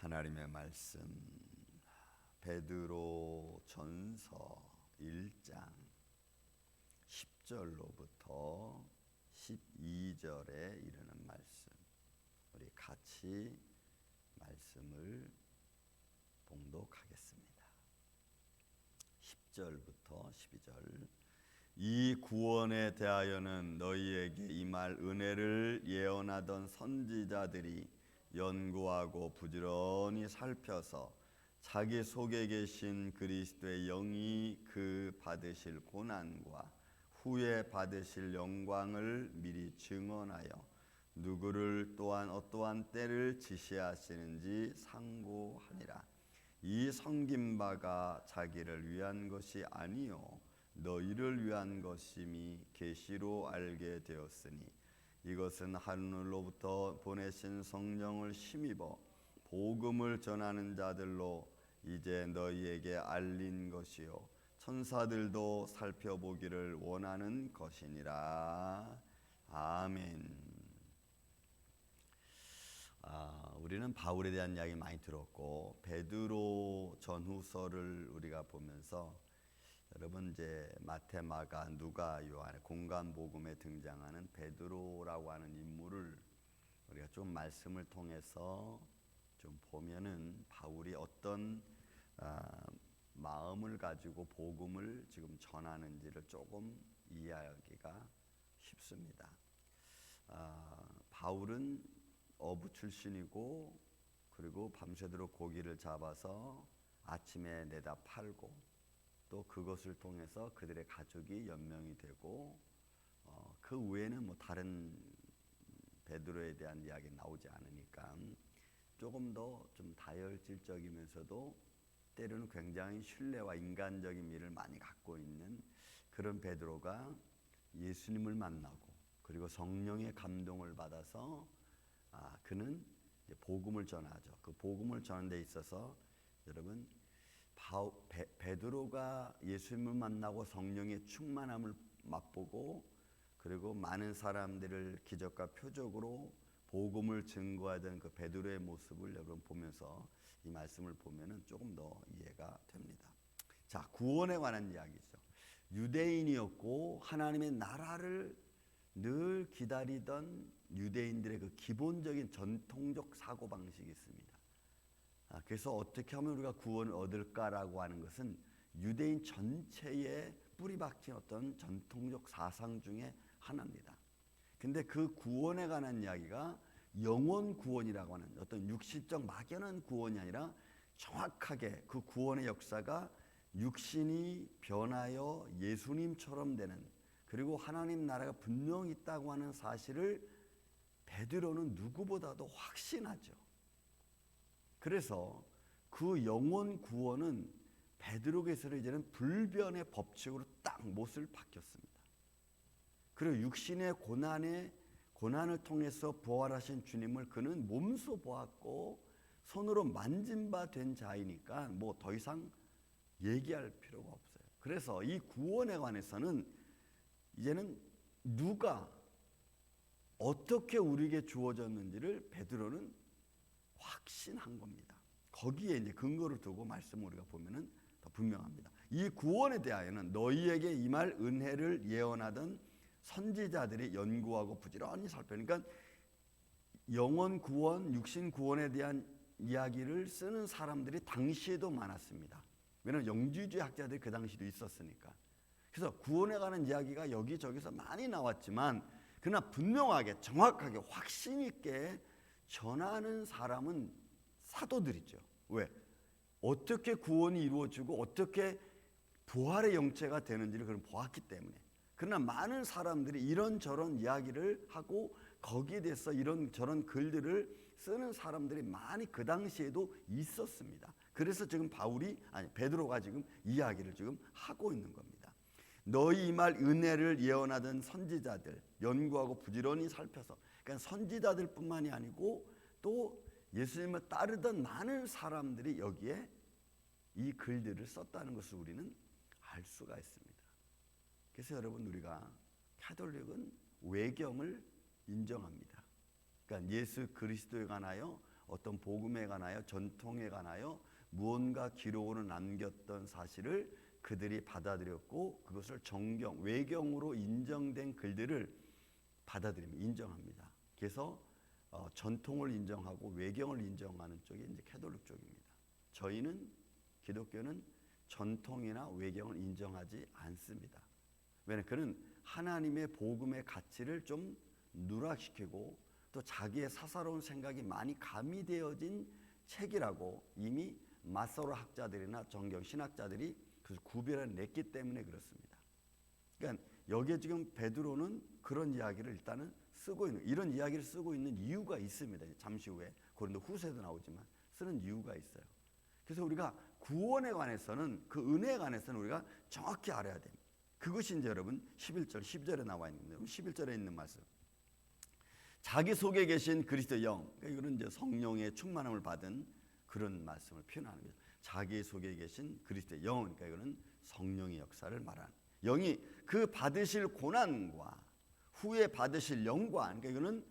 하나님의 말씀 베드로 전서 1장 10절로부터 12절에 이르는 말씀, 우리 같이 말씀을 봉독하겠습니다. 10절부터 12절. 이 구원에 대하여는 너희에게 임할 은혜를 예언하던 선지자들이 연구하고 부지런히 살펴서 자기 속에 계신 그리스도의 영이 그 받으실 고난과 후에 받으실 영광을 미리 증언하여 누구를 또한 어떠한 때를 지시하시는지 상고하니라. 이 섬긴 바가 자기를 위한 것이 아니요 너희를 위한 것임이 계시로 알게 되었으니 이것은 하늘로부터 보내신 성령을 힘입어 복음을 전하는 자들로 이제 너희에게 알린 것이요 천사들도 살펴보기를 원하는 것이니라. 아멘. 우리는 바울에 대한 이야기 많이 들었고 베드로 전후서를 우리가 보면서 여러분 이제 마태, 마가, 누가, 요한의 공간 복음에 등장하는 베드로라고 하는 인물을 우리가 좀 말씀을 통해서 좀 보면은 바울이 어떤 마음을 가지고 복음을 지금 전하는지를 조금 이해하기가 쉽습니다. 바울은 어부 출신이고 그리고 밤새도록 고기를 잡아서 아침에 내다 팔고 또 그것을 통해서 그들의 가족이 연명이 되고 그 외에는 뭐 다른 베드로에 대한 이야기 나오지 않으니까 조금 더 좀 다혈질적이면서도 때로는 굉장히 신뢰와 인간적인 미를 많이 갖고 있는 그런 베드로가 예수님을 만나고 그리고 성령의 감동을 받아서 그는 이제 복음을 전하죠. 그 복음을 전하는 데 있어서 여러분 베드로가 예수님을 만나고 성령의 충만함을 맛보고 그리고 많은 사람들을 기적과 표적으로 복음을 증거하던 그 베드로의 모습을 여러분 보면서 이 말씀을 보면은 조금 더 이해가 됩니다. 자, 구원에 관한 이야기죠. 유대인이었고 하나님의 나라를 늘 기다리던 유대인들의 그 기본적인 전통적 사고방식이 있습니다. 그래서 어떻게 하면 우리가 구원을 얻을까라고 하는 것은 유대인 전체에 뿌리박힌 어떤 전통적 사상 중에 하나입니다. 근데 그 구원에 관한 이야기가 영원 구원이라고 하는 어떤 육신적 막연한 구원이 아니라 정확하게 그 구원의 역사가 육신이 변하여 예수님처럼 되는 그리고 하나님 나라가 분명히 있다고 하는 사실을 베드로는 누구보다도 확신하죠. 그래서 그 영원 구원은 베드로에게서는 이제는 불변의 법칙으로 딱 못을 박혔습니다. 그리고 육신의 고난을 통해서 부활하신 주님을 그는 몸소 보았고 손으로 만진 바 된 자이니까 뭐 더 이상 얘기할 필요가 없어요. 그래서 이 구원에 관해서는 이제는 누가 어떻게 우리에게 주어졌는지를 베드로는 확신한 겁니다. 거기에 이제 근거를 두고 말씀을 우리가 보면은 더 분명합니다. 이 구원에 대하여는 너희에게 임할 은혜를 예언하던 선지자들이 연구하고 부지런히 살펴보니까 영원 구원, 육신 구원에 대한 이야기를 쓰는 사람들이 당시에도 많았습니다. 왜냐하면 영주주의 학자들이 그 당시도 있었으니까. 그래서 구원에 관한 이야기가 여기저기서 많이 나왔지만 그러나 분명하게 정확하게 확신 있게 전하는 사람은 사도들이죠. 왜? 어떻게 구원이 이루어지고 어떻게 부활의 영체가 되는지를 그런 보았기 때문에. 그러나 많은 사람들이 이런저런 이야기를 하고 거기에 대해서 이런저런 글들을 쓰는 사람들이 많이 그 당시에도 있었습니다. 그래서 지금 베드로가 지금 이야기를 지금 하고 있는 겁니다. 너희 임할 은혜를 예언하던 선지자들 연구하고 부지런히 살펴서, 그러니까 선지자들 뿐만이 아니고 또 예수님을 따르던 많은 사람들이 여기에 이 글들을 썼다는 것을 우리는 알 수가 있습니다. 그래서 여러분 우리가 가톨릭은 외경을 인정합니다. 그러니까 예수 그리스도에 관하여 어떤 복음에 관하여 전통에 관하여 무언가 기록으로 남겼던 사실을 그들이 받아들였고 그것을 정경, 외경으로 인정된 글들을 받아들입니다. 인정합니다. 그래서 전통을 인정하고 외경을 인정하는 쪽이 이제 캐톨릭 쪽입니다. 저희는 기독교는 전통이나 외경을 인정하지 않습니다. 왜냐하면 그는 하나님의 복음의 가치를 좀 누락시키고 또 자기의 사사로운 생각이 많이 가미되어진 책이라고 이미 마소로 학자들이나 정경 신학자들이 그래서 구별해 냈기 때문에 그렇습니다. 그러니까 여기에 지금 베드로는 그런 이야기를 일단은 쓰고 있는, 이런 이야기를 쓰고 있는 이유가 있습니다. 잠시 후에 고린도 후서에도 나오지만 쓰는 이유가 있어요. 그래서 우리가 구원에 관해서는, 그 은혜에 관해서는 우리가 정확히 알아야 됩니다. 그것이 이제 여러분 11절, 12절에 나와 있는데 11절에 있는 말씀. 자기 속에 계신 그리스도의 영, 그러니까 이거는 이제 성령의 충만함을 받은 그런 말씀을 표현하는 거죠. 자기 속에 계신 그리스도의 영, 그러니까 이거는 성령의 역사를 말하는, 영이 그 받으실 고난과 후에 받으실 영광, 그러니까 이거는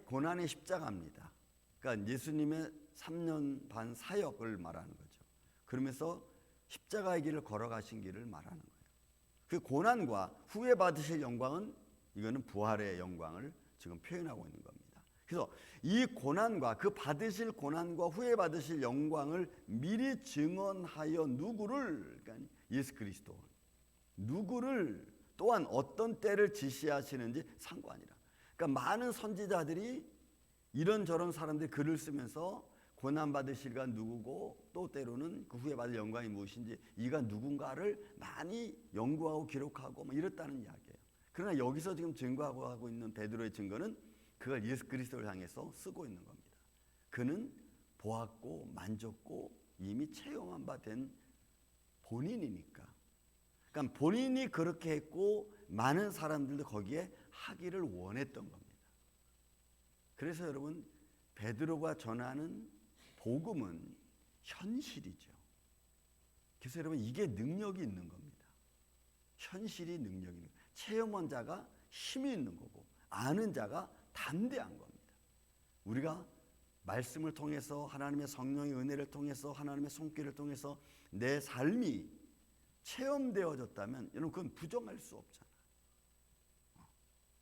고난의 십자가입니다. 그러니까 예수님의 3년 반 사역을 말하는 거죠. 그러면서 십자가의 길을 걸어가신 길을 말하는 거예요. 그 고난과 후에 받으실 영광은 이거는 부활의 영광을 지금 표현하고 있는 겁니다. 그래서 이 고난과 그 받으실 고난과 후에 받으실 영광을 미리 증언하여 누구를, 그러니까 예수 그리스도, 누구를 또한 어떤 때를 지시하시는지 상관이라. 그러니까 많은 선지자들이 이런저런 사람들이 글을 쓰면서 고난 받으실가 누구고 또 때로는 그 후에 받을 영광이 무엇인지 이가 누군가를 많이 연구하고 기록하고 뭐 이랬다는 이야기예요. 그러나 여기서 지금 증거하고 하고 있는 베드로의 증거는 그걸 예수 그리스도를 향해서 쓰고 있는 겁니다. 그는 보았고 만졌고 이미 체험한 바 된 본인이니까. 그러니까 본인이 그렇게 했고 많은 사람들도 거기에 하기를 원했던 겁니다. 그래서 여러분 베드로가 전하는 복음은 현실이죠. 그래서 여러분 이게 능력이 있는 겁니다. 현실이 능력이 있는 거예요. 체험한 자가 힘이 있는 거고 아는 자가 담대한 겁니다. 우리가 말씀을 통해서 하나님의 성령의 은혜를 통해서 하나님의 손길을 통해서 내 삶이 체험되어졌다면 여러분 그건 부정할 수 없잖아요.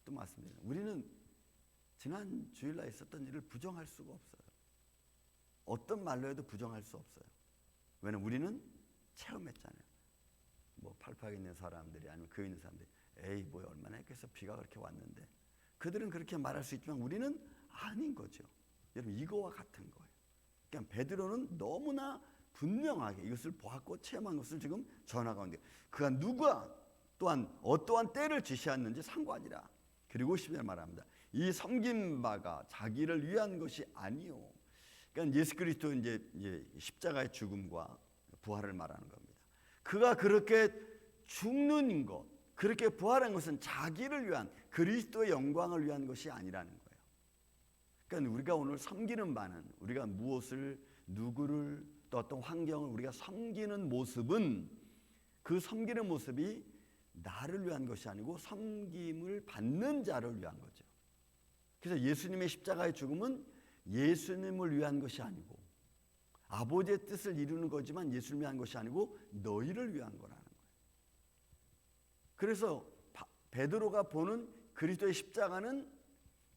또 말씀드립니다. 우리는 지난 주일날 있었던 일을 부정할 수가 없어요. 어떤 말로 해도 부정할 수 없어요. 왜냐면 우리는 체험했잖아요. 뭐 팔팔 있는 사람들이 아니면 그 있는 사람들이 에이 뭐 얼마나 했겠어 비가 그렇게 왔는데 그들은 그렇게 말할 수 있지만 우리는 아닌 거죠. 여러분 이거와 같은 거예요. 그러니까 베드로는 너무나 분명하게 이것을 보았고 체험한 것을 지금 전하고 있는 게 그가 누가 또한 어떠한 때를 지시했는지 상관이라. 그리고 10절 말합니다. 이 섬긴 바가 자기를 위한 것이 아니요. 그러니까 예수 그리스도 이제 십자가의 죽음과 부활을 말하는 겁니다. 그가 그렇게 죽는 것, 그렇게 부활한 것은 자기를 위한 그리스도의 영광을 위한 것이 아니라는 거예요. 그러니까 우리가 오늘 섬기는 바는 우리가 무엇을 누구를 또 어떤 환경을 우리가 섬기는 모습은 그 섬기는 모습이 나를 위한 것이 아니고 섬김을 받는 자를 위한 거죠. 그래서 예수님의 십자가의 죽음은 예수님을 위한 것이 아니고 아버지의 뜻을 이루는 거지만 예수님을 위한 것이 아니고 너희를 위한 거라는 거예요. 그래서 베드로가 보는 그리스도의 십자가는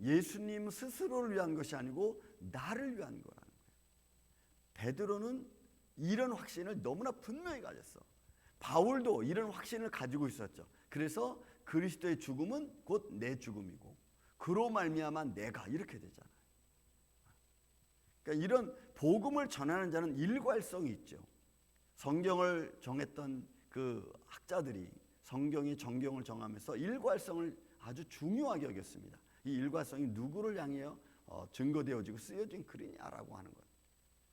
예수님 스스로를 위한 것이 아니고 나를 위한 거라는 거예요. 베드로는 이런 확신을 너무나 분명히 가졌어. 바울도 이런 확신을 가지고 있었죠. 그래서 그리스도의 죽음은 곧 내 죽음이고 그로 말미암아 내가 이렇게 되잖아요. 그러니까 이런 복음을 전하는 자는 일괄성이 있죠. 성경을 정했던 그 학자들이 성경이 정경을 정하면서 일괄성을 아주 중요하게 여겼습니다. 이 일괄성이 누구를 향해 증거되어지고 쓰여진 글이냐라고 하는 거예요.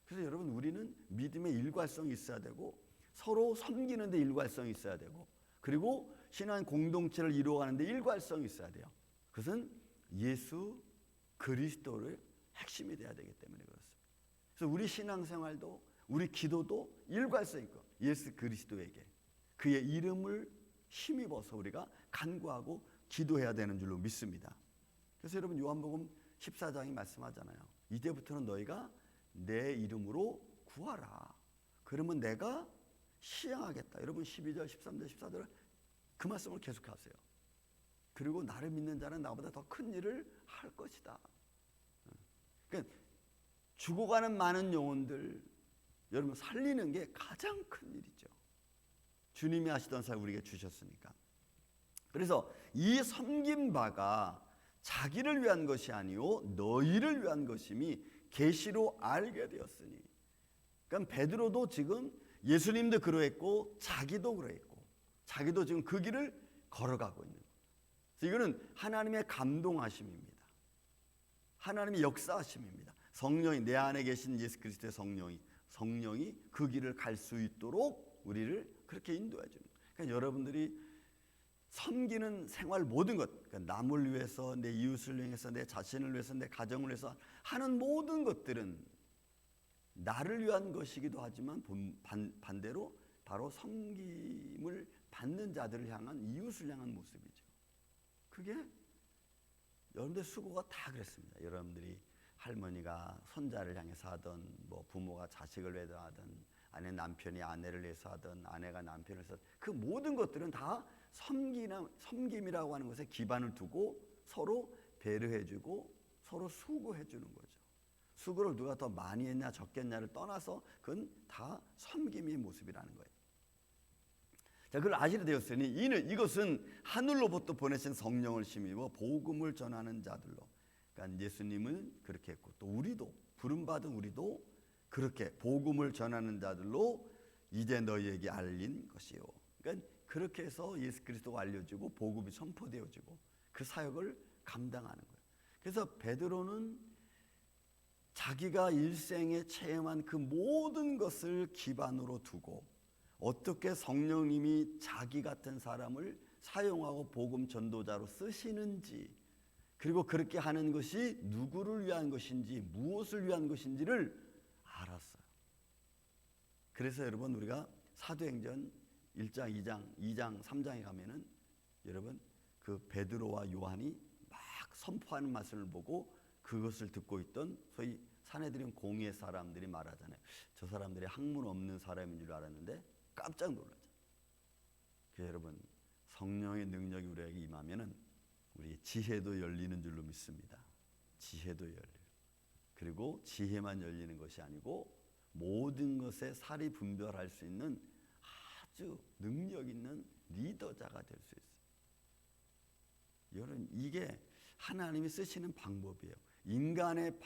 그래서 여러분 우리는 믿음의 일괄성이 있어야 되고 서로 섬기는 데 일괄성이 있어야 되고 그리고 신앙 공동체를 이루어가는 데 일괄성이 있어야 돼요. 그것은 예수 그리스도를 핵심이 돼야 되기 때문에 그렇습니다. 그래서 우리 신앙생활도 우리 기도도 일괄성 있고 예수 그리스도에게 그의 이름을 힘입어서 우리가 간구하고 기도해야 되는 줄로 믿습니다. 그래서 여러분 요한복음 14장이 말씀하잖아요. 이제부터는 너희가 내 이름으로 구하라. 그러면 내가 시행하겠다. 여러분 12절, 13절, 14절 그 말씀을 계속하세요. 그리고 나를 믿는 자는 나보다 더 큰 일을 할 것이다. 그러니까 죽어가는 많은 영혼들 여러분 살리는 게 가장 큰 일이죠. 주님이 하시던 사 우리에게 주셨으니까. 그래서 이 섬긴 바가 자기를 위한 것이 아니요 너희를 위한 것임이 계시로 알게 되었으니. 그러니까 베드로도 지금 예수님도 그러했고 자기도 그러했고 자기도 지금 그 길을 걸어가고 있는 거예요. 그래서 이거는 하나님의 감동하심입니다. 하나님의 역사하심입니다. 성령이 내 안에 계신 예수 그리스도의 성령이 그 길을 갈 수 있도록 우리를 그렇게 인도해 주는 거예요. 그러니까 여러분들이 섬기는 생활 모든 것, 그러니까 남을 위해서, 내 이웃을 위해서, 내 자신을 위해서, 내 가정을 위해서 하는 모든 것들은 나를 위한 것이기도 하지만 반대로 바로 섬김을 받는 자들을 향한, 이웃을 향한 모습이죠. 그게 여러분들 수고가 다 그랬습니다. 여러분들이 할머니가 손자를 향해서 하든, 뭐 부모가 자식을 위해서 하든, 아내 남편이 아내를 위해서 하든, 아내가 남편을 위해서, 그 모든 것들은 다 섬김이라고 하는 것에 기반을 두고 서로 배려해주고 서로 수고해주는 거죠. 수고를 누가 더 많이 했냐 적겠냐를 떠나서 그건 다 섬김의 모습이라는 거예요. 자, 그걸 아시게 되었으니 이것은 하늘로부터 보내신 성령을 힘입어 복음을 전하는 자들로. 그러니까 예수님은 그렇게 했고 또 우리도 부름받은 우리도 그렇게 복음을 전하는 자들로 이제 너희에게 알린 것이요. 그러니까 그렇게 해서 예수 그리스도가 알려지고 복음이 선포되어지고 그 사역을 감당하는 거예요. 그래서 베드로는 자기가 일생에 체험한 그 모든 것을 기반으로 두고 어떻게 성령님이 자기 같은 사람을 사용하고 복음 전도자로 쓰시는지, 그리고 그렇게 하는 것이 누구를 위한 것인지 무엇을 위한 것인지를 알았어요. 그래서 여러분 우리가 사도행전 1장, 2장, 3장에 가면은 여러분 그 베드로와 요한이 막 선포하는 말씀을 보고 그것을 듣고 있던 소위 산헤드린 공회 사람들이 말하잖아요. 저 사람들이 학문 없는 사람인 줄 알았는데 깜짝 놀라죠. 그래서 여러분 성령의 능력이 우리에게 임하면은 우리 지혜도 열리는 줄로 믿습니다. 지혜도 열려요. 그리고 지혜만 열리는 것이 아니고 모든 것에 사리 분별할 수 있는 아주 능력 있는 리더자가 될 수 있어요. 여러분 이게 하나님이 쓰시는 방법이에요. 인간의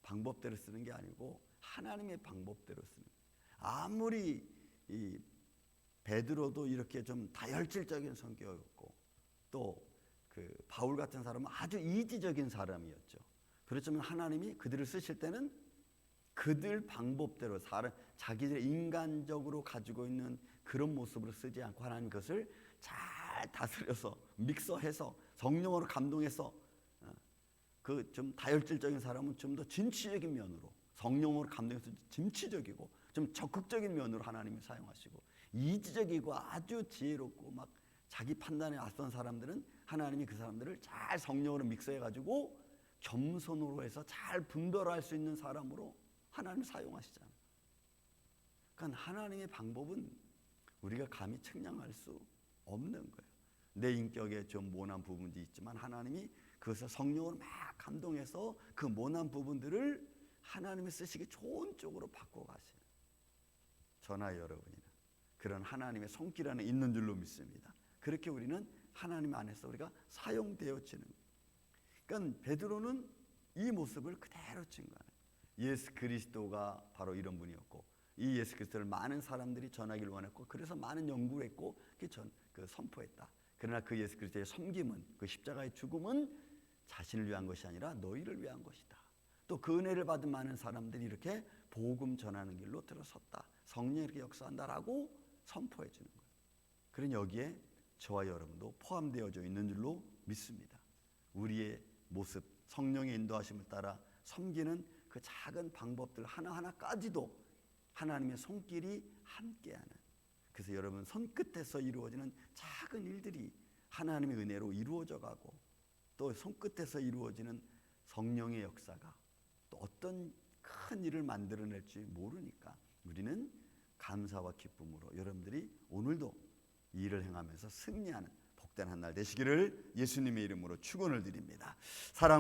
방법대로 쓰는 게 아니고 하나님의 방법대로 쓰는 거예요. 아무리 이 베드로도 이렇게 좀 다혈질적인 성격이었고 또 그 바울 같은 사람은 아주 이지적인 사람이었죠. 그렇지만 하나님이 그들을 쓰실 때는 그들 방법대로 자기들의 인간적으로 가지고 있는 그런 모습으로 쓰지 않고 하나님 그것을 잘 다스려서 믹서해서 성령으로 감동해서 그 좀 다혈질적인 사람은 좀 더 진취적인 면으로 성령으로 감동해서 진취적이고 좀 적극적인 면으로 하나님이 사용하시고, 이지적이고 아주 지혜롭고 막 자기 판단에 앞선 사람들은 하나님이 그 사람들을 잘 성령으로 믹서해가지고 겸손으로 해서 잘 분별할 수 있는 사람으로 하나님 사용하시잖아요. 그러니까 하나님의 방법은 우리가 감히 측량할 수 없는 거예요. 내 인격에 좀 모난 부분이 있지만 하나님이 그것을 성령으로 막 감동해서 그 모난 부분들을 하나님이 쓰시기 좋은 쪽으로 바꿔가시는 저나 여러분이나 그런 하나님의 손길 안에 있는 줄로 믿습니다. 그렇게 우리는 하나님 안에서 우리가 사용되어지는 거예요. 그러니까 베드로는 이 모습을 그대로 증거하는 거예요. 예수 그리스도가 바로 이런 분이었고 이 예수 그리스도를 많은 사람들이 전하기를 원했고 그래서 많은 연구를 했고 선포했다. 그러나 그 예수 그리스도의 섬김은, 그 십자가의 죽음은 자신을 위한 것이 아니라 너희를 위한 것이다. 또 그 은혜를 받은 많은 사람들이 이렇게 복음 전하는 길로 들어섰다. 성령이 이렇게 역사한다라고 선포해 주는 거예요. 그런 여기에 저와 여러분도 포함되어져 있는 줄로 믿습니다. 우리의 모습, 성령의 인도하심을 따라 섬기는 그 작은 방법들 하나하나까지도 하나님의 손길이 함께하는, 그래서 여러분 손끝에서 이루어지는 작은 일들이 하나님의 은혜로 이루어져 가고 또 손끝에서 이루어지는 성령의 역사가 또 어떤 큰 일을 만들어낼지 모르니까 우리는 감사와 기쁨으로 여러분들이 오늘도 이 일을 행하면서 승리하는 복된 한 날 되시기를 예수님의 이름으로 축원을 드립니다. 사랑